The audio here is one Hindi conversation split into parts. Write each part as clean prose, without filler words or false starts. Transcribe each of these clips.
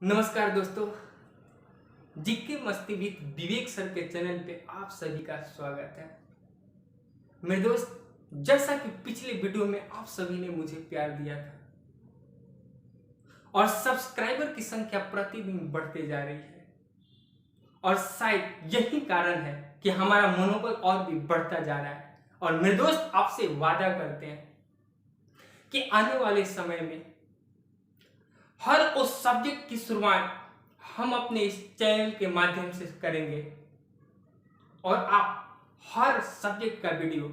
नमस्कार दोस्तों, जीके मस्ती विद विवेक सर के चैनल पे आप सभी का स्वागत है। मेरे दोस्त, जैसा कि पिछले वीडियो में आप सभी ने मुझे प्यार दिया था और सब्सक्राइबर की संख्या प्रतिदिन बढ़ते जा रही है और शायद यही कारण है कि हमारा मनोबल और भी बढ़ता जा रहा है। और मेरे दोस्त, आपसे वादा करते हैं कि आने वाले समय में हर उस सब्जेक्ट की शुरुआत हम अपने इस चैनल के माध्यम से करेंगे और आप हर सब्जेक्ट का वीडियो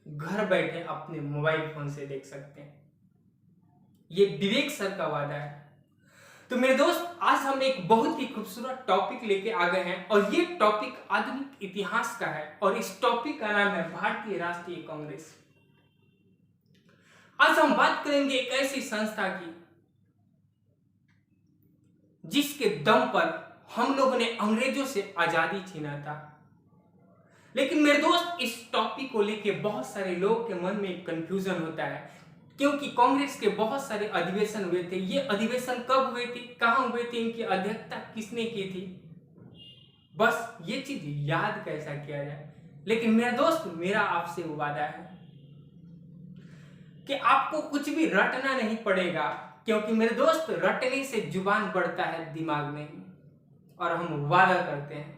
घर बैठे अपने मोबाइल फोन से देख सकते हैं। ये विवेक सर का वादा है। तो मेरे दोस्त, आज हम एक बहुत ही खूबसूरत टॉपिक लेके आ गए हैं और ये टॉपिक आधुनिक इतिहास का है और इस टॉपिक का नाम है भारतीय राष्ट्रीय कांग्रेस। आज हम बात करेंगे एक ऐसी संस्था की जिसके दम पर हम लोगों ने अंग्रेजों से आजादी छीना था। लेकिन मेरे दोस्त, इस टॉपिक को लेके बहुत सारे लोगों के मन में कंफ्यूजन होता है क्योंकि कांग्रेस के बहुत सारे अधिवेशन हुए थे। ये अधिवेशन कब हुए थे, कहां हुए थे, इनकी अध्यक्षता किसने की थी, बस ये चीज याद कैसा किया जाए। लेकिन मेरे दोस्त, मेरा आपसे वादा है कि आपको कुछ भी रटना नहीं पड़ेगा क्योंकि मेरे दोस्त, रटने से जुबान बढ़ता है, दिमाग नहीं। और हम वादा करते हैं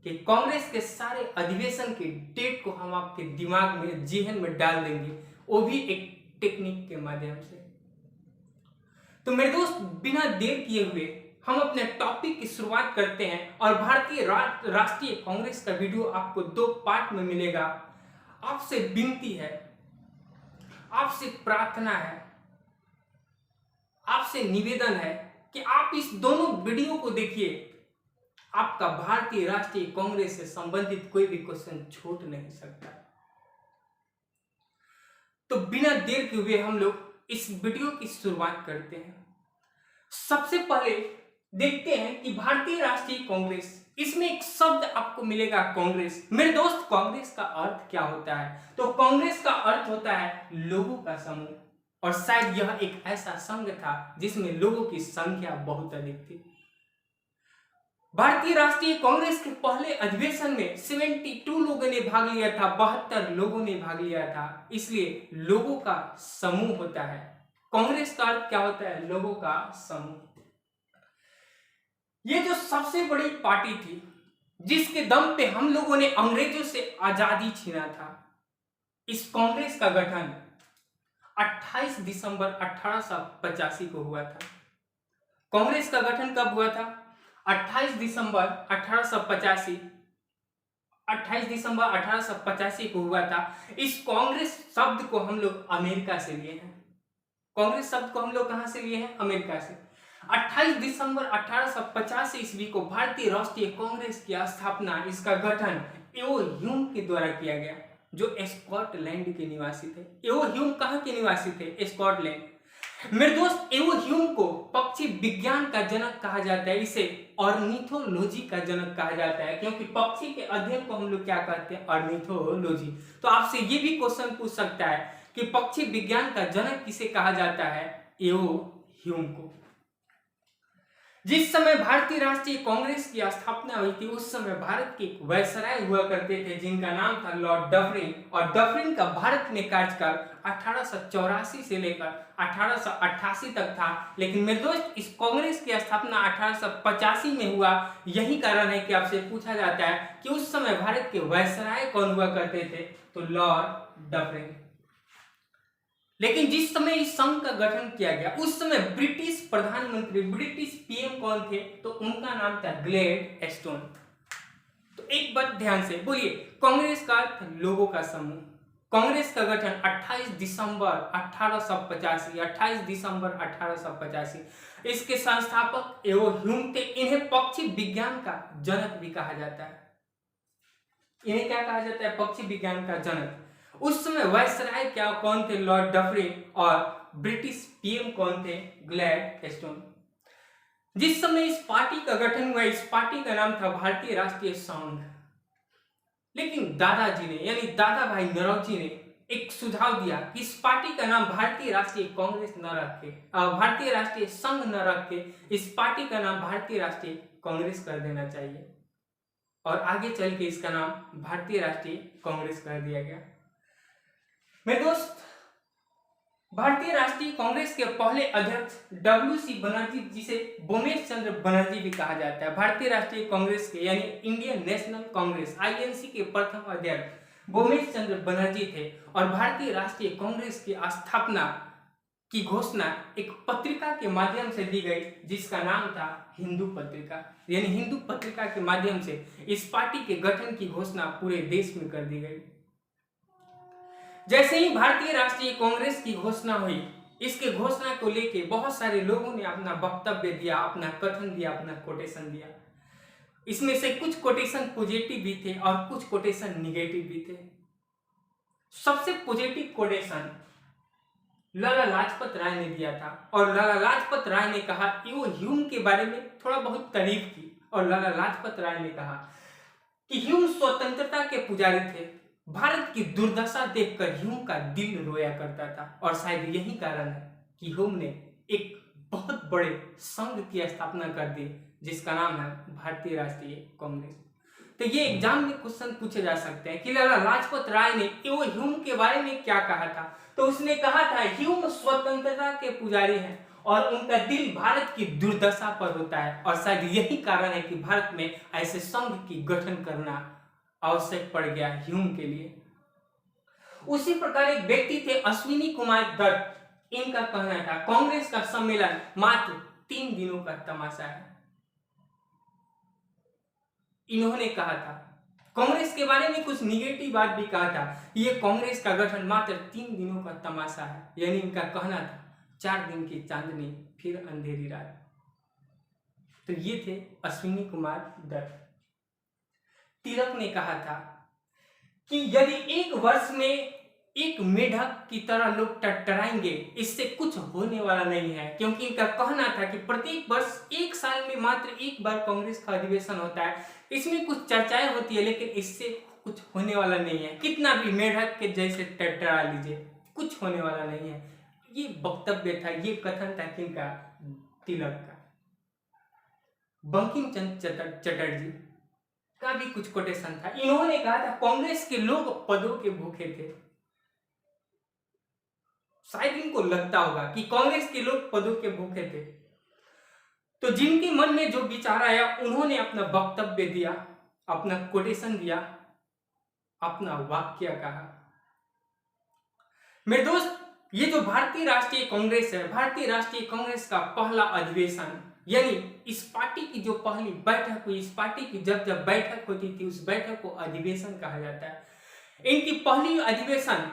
कि कांग्रेस के सारे अधिवेशन के डेट को हम आपके दिमाग में, जेहन में डाल देंगे, वो भी एक टेक्निक के माध्यम से। तो मेरे दोस्त, बिना देर किए हुए हम अपने टॉपिक की शुरुआत करते हैं और भारतीय राष्ट्रीय कांग्रेस का वीडियो आपको 2 पार्ट में मिलेगा। आपसे विनती है, आपसे प्रार्थना है, आपसे निवेदन है कि आप इस दोनों वीडियो को देखिए। आपका भारतीय राष्ट्रीय कांग्रेस से संबंधित कोई भी क्वेश्चन छूट नहीं सकता। तो बिना देर के हुए हम लोग इस वीडियो की शुरुआत करते हैं। सबसे पहले देखते हैं कि भारतीय राष्ट्रीय कांग्रेस, इसमें एक शब्द आपको मिलेगा, कांग्रेस। मेरे दोस्त, कांग्रेस का अर्थ क्या होता है? तो कांग्रेस का अर्थ होता है लोगों का समूह। और शायद यह एक ऐसा संघ था जिसमें लोगों की संख्या बहुत अधिक थी। भारतीय राष्ट्रीय कांग्रेस के पहले अधिवेशन में 72 लोगों ने भाग लिया था, 72 लोगों ने भाग लिया था। इसलिए लोगों का समूह होता है। कांग्रेस का अर्थ क्या होता है? लोगों का समूह। ये जो सबसे बड़ी पार्टी थी जिसके दम पे हम लोगों ने अंग्रेजों से आजादी छीना था, इस कांग्रेस का गठन 28 दिसंबर 1885 को हुआ था। कांग्रेस का गठन कब हुआ था? 28 दिसंबर 1885 को हुआ था। इस कांग्रेस शब्द को हम लोग अमेरिका से लिए हैं। कांग्रेस शब्द को हम लोग कहां से लिए हैं? अमेरिका से। 28 दिसंबर 1885 ईस्वी को भारतीय राष्ट्रीय कांग्रेस की स्थापना, इसका गठन एओ ह्यूम के द्वारा किया गया, जो स्कॉटलैंड के निवासी थे। एओ ह्यूम कहां के निवासी थे? स्कॉटलैंड। मेरे दोस्त, एओ ह्यूम को पक्षी विज्ञान का जनक कहा जाता है। इसे ऑर्निथोलॉजी का जनक कहा जाता है क्योंकि पक्षी के अध्ययन को हम लोग क्या कहते हैं? ऑर्निथोलॉजी। तो आपसे ये भी क्वेश्चन पूछ सकता है कि पक्षी विज्ञान का जनक किसे कहा जाता है? एओ ह्यूम को। जिस समय भारतीय राष्ट्रीय कांग्रेस की स्थापना हुई थी, उस समय भारत के वायसराय हुआ करते थे जिनका नाम था लॉर्ड डफरिन। और डफरिन का भारत में कार्यकाल 1884 से लेकर 1888 तक था। लेकिन मेरे दोस्त, इस कांग्रेस की स्थापना 1885 में हुआ। यही कारण है कि आपसे पूछा जाता है कि उस समय भारत के वायसराय कौन हुआ करते थे? तो लॉर्ड डफरिन। लेकिन जिस समय इस संघ का गठन किया गया, उस समय ब्रिटिश प्रधानमंत्री, ब्रिटिश पीएम कौन थे? तो उनका नाम था ग्लैडस्टोन। तो एक बात ध्यान से बोलिए, कांग्रेस का अर्थ लोगों का समूह। कांग्रेस का गठन 28 दिसंबर 1885, 28 दिसंबर 1885। इसके संस्थापक एओ ह्यूम थे। इन्हें पक्षी विज्ञान का जनक भी कहा जाता है। इन्हें क्या कहा जाता है? पक्षी विज्ञान का जनक। उस समय वायसराय क्या कौन थे? Lord Dufferin. और ब्रिटिश पीएम कौन थे? ग्लैडस्टोन। जिस समय इस पार्टी का गठन हुआ, इस पार्टी का नाम था भारतीय राष्ट्रीय संघ। लेकिन दादाजी ने, यानी दादा भाई नौरोजी ने एक सुझाव दिया कि इस पार्टी का नाम भारतीय राष्ट्रीय कांग्रेस न रखे, भारतीय राष्ट्रीय संघ न रखे, इस पार्टी का नाम भारतीय राष्ट्रीय कांग्रेस कर देना चाहिए। और आगे चल के इसका नाम भारतीय राष्ट्रीय कांग्रेस कर दिया गया। मेरे दोस्त, भारतीय राष्ट्रीय कांग्रेस के पहले अध्यक्ष WC बनर्जी, जिसे बोमेश चंद्र बनर्जी भी कहा जाता है, भारतीय राष्ट्रीय कांग्रेस के यानी इंडियन नेशनल कांग्रेस INC के प्रथम अध्यक्ष बोमेश चंद्र बनर्जी थे। और भारतीय राष्ट्रीय कांग्रेस की स्थापना की घोषणा एक पत्रिका के माध्यम से दी गई, जिसका नाम था हिंदू पत्रिका। यानी हिंदू पत्रिका के माध्यम से इस पार्टी के गठन की घोषणा पूरे देश में कर दी गई। जैसे ही भारतीय राष्ट्रीय कांग्रेस की घोषणा हुई, इसके घोषणा को लेके बहुत सारे लोगों ने अपना वक्तव्य दिया, अपना कथन दिया, अपना कोटेशन दिया। इसमें से कुछ कोटेशन पॉजिटिव भी थे और कुछ कोटेशन निगेटिव भी थे। सबसे पॉजिटिव कोटेशन लाला लाजपत राय ने दिया था, और लाला लाजपत राय ने कहा कि वो ह्यूम के बारे में थोड़ा बहुत तारीफ की। और लाला लाजपत राय ने कहा कि ह्यूम स्वतंत्रता के पुजारी थे, भारत की दुर्दशा देखकर ह्यूम का दिल रोया करता था। और शायद यही कारण है कि ह्यूम ने एक बहुत बड़े संघ की स्थापना कर दी, जिसका नाम है भारतीय राष्ट्रीय कांग्रेस। तो ये एग्जाम में क्वेश्चन पूछे जा सकते हैं कि लाला लाजपत राय ने वो ह्यूम के बारे में क्या कहा था। तो उसने कहा था ह्यूम स्वतंत्रता के पुजारी हैं और उनका दिल भारत की दुर्दशा पर होता है, और शायद यही कारण है कि भारत में ऐसे संघ की गठन करना आवश्यक पड़ गया ह्यूम के लिए। उसी प्रकार एक व्यक्ति थे अश्विनी कुमार दत्त। इनका कहना था कांग्रेस का सम्मेलन मात्र 3 दिनों का तमाशा है। इन्होंने कहा था कांग्रेस के बारे में कुछ निगेटिव बात भी कहा था, ये कांग्रेस का गठन मात्र 3 दिनों का तमाशा है। यानी इनका कहना था 4 दिन की चांदनी फिर अंधेरी रात। तो ये थे अश्विनी कुमार दत्त। तिलक ने कहा था कि यदि एक वर्ष में एक मेढक की तरह लोग टटराएंगे, इससे कुछ होने वाला नहीं है। क्योंकि इनका कहना था कि प्रत्येक वर्ष 1 साल में मात्र एक बार कांग्रेस का अधिवेशन होता है, इसमें कुछ चर्चाएं होती है, लेकिन इससे कुछ होने वाला नहीं है। कितना भी मेढक के जैसे टटरा लीजिए, कुछ होने वाला नहीं है। ये वक्तव्य था, ये कथन था किनका? तिलक का। बंकिम चंद्र चटर्जी का भी कुछ कोटेशन था। इन्होंने कहा था कांग्रेस के लोग पदों के भूखे थे। शायद इनको लगता होगा कि कांग्रेस के लोग पदों के भूखे थे। तो जिनके मन में जो विचार आया, उन्होंने अपना वक्तव्य दिया, अपना कोटेशन दिया, अपना वाक्य कहा। मेरे दोस्त, ये जो भारतीय राष्ट्रीय कांग्रेस है, भारतीय राष्ट्रीय कांग्रेस का पहला अधिवेशन, यानी इस पार्टी की जो पहली बैठक हुई, इस पार्टी की जब जब बैठक होती थी, उस बैठक को अधिवेशन कहा जाता है। इनकी पहली अधिवेशन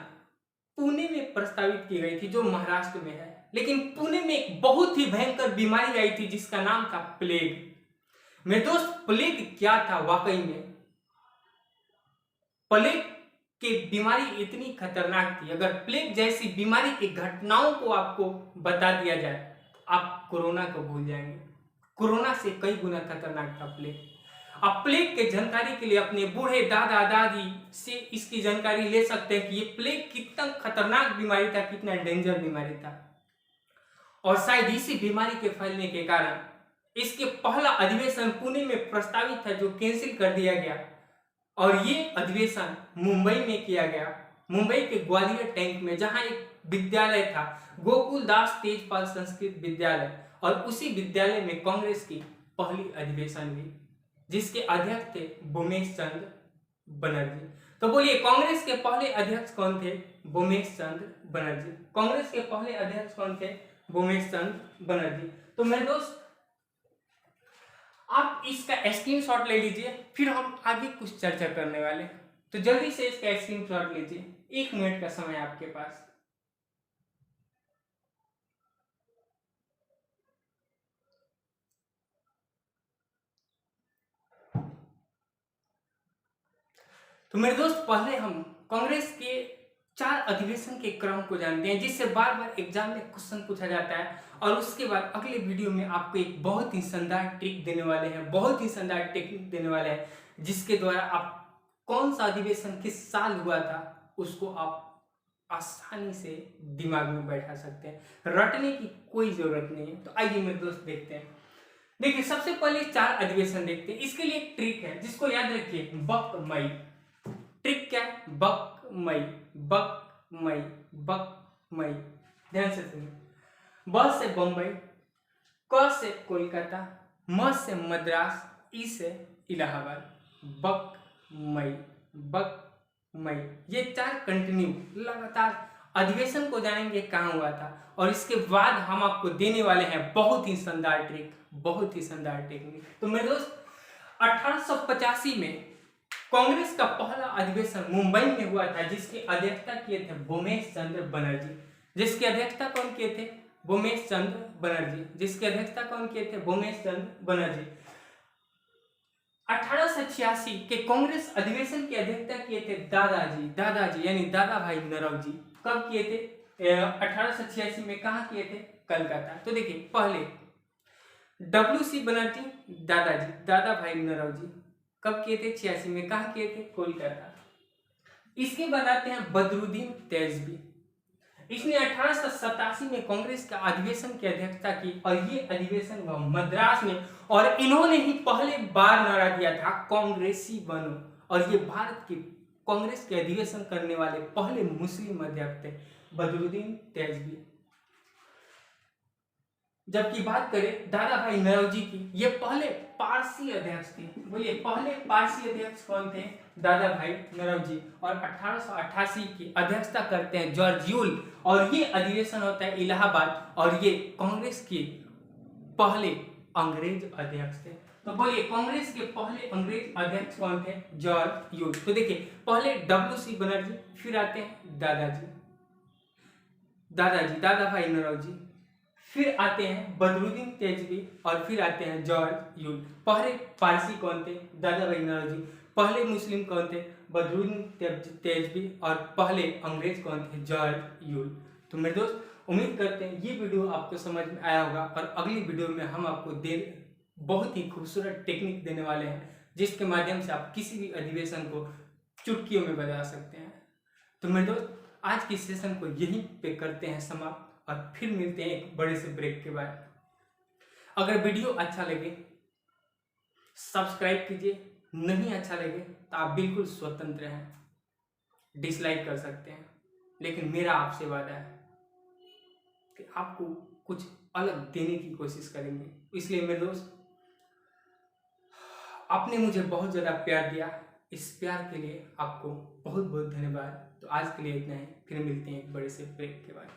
पुणे में प्रस्तावित की गई थी, जो महाराष्ट्र में है। लेकिन पुणे में एक बहुत ही भयंकर बीमारी आई थी, जिसका नाम था प्लेग। मेरे दोस्त, प्लेग क्या था? वाकई में प्लेग की बीमारी इतनी खतरनाक थी, अगर प्लेग जैसी बीमारी की घटनाओं को आपको बता दिया जाए तो आप कोरोना को भूल जाएंगे। कोरोना से कई गुना खतरनाक था प्लेग। आप प्लेग के जानकारी के लिए अपने बूढ़े दादा दादी से इसकी जानकारी ले सकते हैं कि ये प्लेग कितना खतरनाक बीमारी था, कितना डेंजर बीमारी था। और शायद इसी बीमारी के फैलने के कारण इसके पहला अधिवेशन पुणे में प्रस्तावित था, जो कैंसिल कर दिया गया। और ये अधिवेशन मुंबई में किया गया, मुंबई के ग्वालियर टैंक में, जहां एक विद्यालय था, गोकुल दास तेजपाल संस्कृत विद्यालय। और उसी विद्यालय में कांग्रेस की पहली अधिवेशन हुई, जिसके अध्यक्ष थे बोमेश चंद्र बनर्जी। तो बोलिए, कांग्रेस के पहले अध्यक्ष कौन थे? बोमेश चंद्र बनर्जी। कांग्रेस के पहले अध्यक्ष कौन थे? बोमेश चंद्र बनर्जी। तो मेरे दोस्त, आप इसका स्क्रीनशॉट ले लीजिए, फिर हम आगे कुछ चर्चा करने वाले। तो जल्दी से इसका स्क्रीनशॉट लीजिए, 1 मिनट का समय आपके पास। तो मेरे दोस्त, पहले हम कांग्रेस के 4 अधिवेशन के क्रम को जानते हैं, जिससे बार बार एग्जाम में क्वेश्चन पूछा जाता है। और उसके बाद अगले वीडियो में आपको एक बहुत ही शानदार ट्रिक देने वाले हैं, बहुत ही शानदार टेक्निक देने वाले हैं, जिसके द्वारा आप कौन सा अधिवेशन किस साल हुआ था उसको आप आसानी से दिमाग में बैठा सकते हैं, रटने की कोई जरूरत नहीं है। तो आइए मेरे दोस्त देखते हैं। देखिए सबसे पहले 4 अधिवेशन देखते हैं। इसके लिए एक ट्रिक है जिसको याद रखिए, बक मई। ट्रिक क्या है? बक मई, बक मई, बक मई। ध्यान से सुनिए। ब से बम्बई, क से कोलकाता, म से मद्रास, ई से इलाहाबाद। बक मई, बक मई। ये 4 कंटिन्यू लगातार अधिवेशन को जानेंगे कहाँ हुआ था, और इसके बाद हम आपको देने वाले हैं बहुत ही शानदार ट्रिक, बहुत ही शानदार टेक्निक। तो मेरे दोस्त 1885 में कांग्रेस का पहला अधिवेशन मुंबई में हुआ था, जिसकी अध्यक्षता किए थे भूमेश चंद्र बनर्जी। जिसकी अध्यक्षता कौन किए थे? भूमेश चंद्र बनर्जी। जिसकी अध्यक्षता कौन किए थे? भूमेश चंद्र बनर्जी। 1886 के कांग्रेस अधिवेशन की अध्यक्षता किए थे दादाजी यानी दादा भाई नौरोजी। कब किए थे? 1886 में। कहाँ किए थे? कलकत्ता। तो देखिए पहले WC बनर्जी, दादा भाई नौरोजी। कब किए थे? 86 में। कहाँ किए थे? कोलकाता। इसके बाद आते हैं बदरुद्दीन तैजबी। इसने 1887 में कांग्रेस का अधिवेशन की अध्यक्षता की, और ये अधिवेशन हुआ मद्रास में, और इन्होंने ही पहले बार नारा दिया था कांग्रेसी बनो, और ये भारत की कांग्रेस के अधिवेशन करने वाले पहले मुस्लिम अध्यक्ष थे, बदरुद्दीन तैजबी। जबकि बात करें दादा भाई नौरोजी की, ये पहले पारसी अध्यक्ष थे। बोलिए पहले पारसी अध्यक्ष कौन थे? दादा भाई नौरोजी। और 1888 की अध्यक्षता करते हैं जॉर्ज यूल, और ये अधिवेशन होता है इलाहाबाद, और ये कांग्रेस के पहले अंग्रेज अध्यक्ष थे। तो बोलिए कांग्रेस के पहले अंग्रेज अध्यक्ष कौन थे? George Yule. तो देखिए पहले WC बनर्जी, फिर आते हैं दादा भाई नौरोजी, फिर आते हैं बदरुद्दीन तैजबी, और फिर आते हैं जॉर्ज यूल। पहले पारसी कौन थे? दादा भाई नौरोजी। पहले मुस्लिम कौन थे? बदरुद्दीन तैजबी। और पहले अंग्रेज कौन थे? George Yule. तो मेरे दोस्त उम्मीद करते हैं ये वीडियो आपको समझ में आया होगा, और अगली वीडियो में हम आपको बहुत ही खूबसूरत टेक्निक देने वाले हैं, जिसके माध्यम से आप किसी भी अधिवेशन को चुटकियों में बजा सकते हैं। तो मेरे दोस्त आज की सेशन को यहीं पे करते हैं समाप्त, और फिर मिलते हैं एक बड़े से ब्रेक के बाद। अगर वीडियो अच्छा लगे सब्सक्राइब कीजिए, नहीं अच्छा लगे तो आप बिल्कुल स्वतंत्र हैं, डिसलाइक कर सकते हैं, लेकिन मेरा आपसे वादा है कि आपको कुछ अलग देने की कोशिश करेंगे। इसलिए मेरे दोस्त आपने मुझे बहुत ज़्यादा प्यार दिया, इस प्यार के लिए आपको बहुत बहुत धन्यवाद। तो आज के लिए इतना ही, फिर मिलते हैं एक बड़े से ब्रेक के बाद।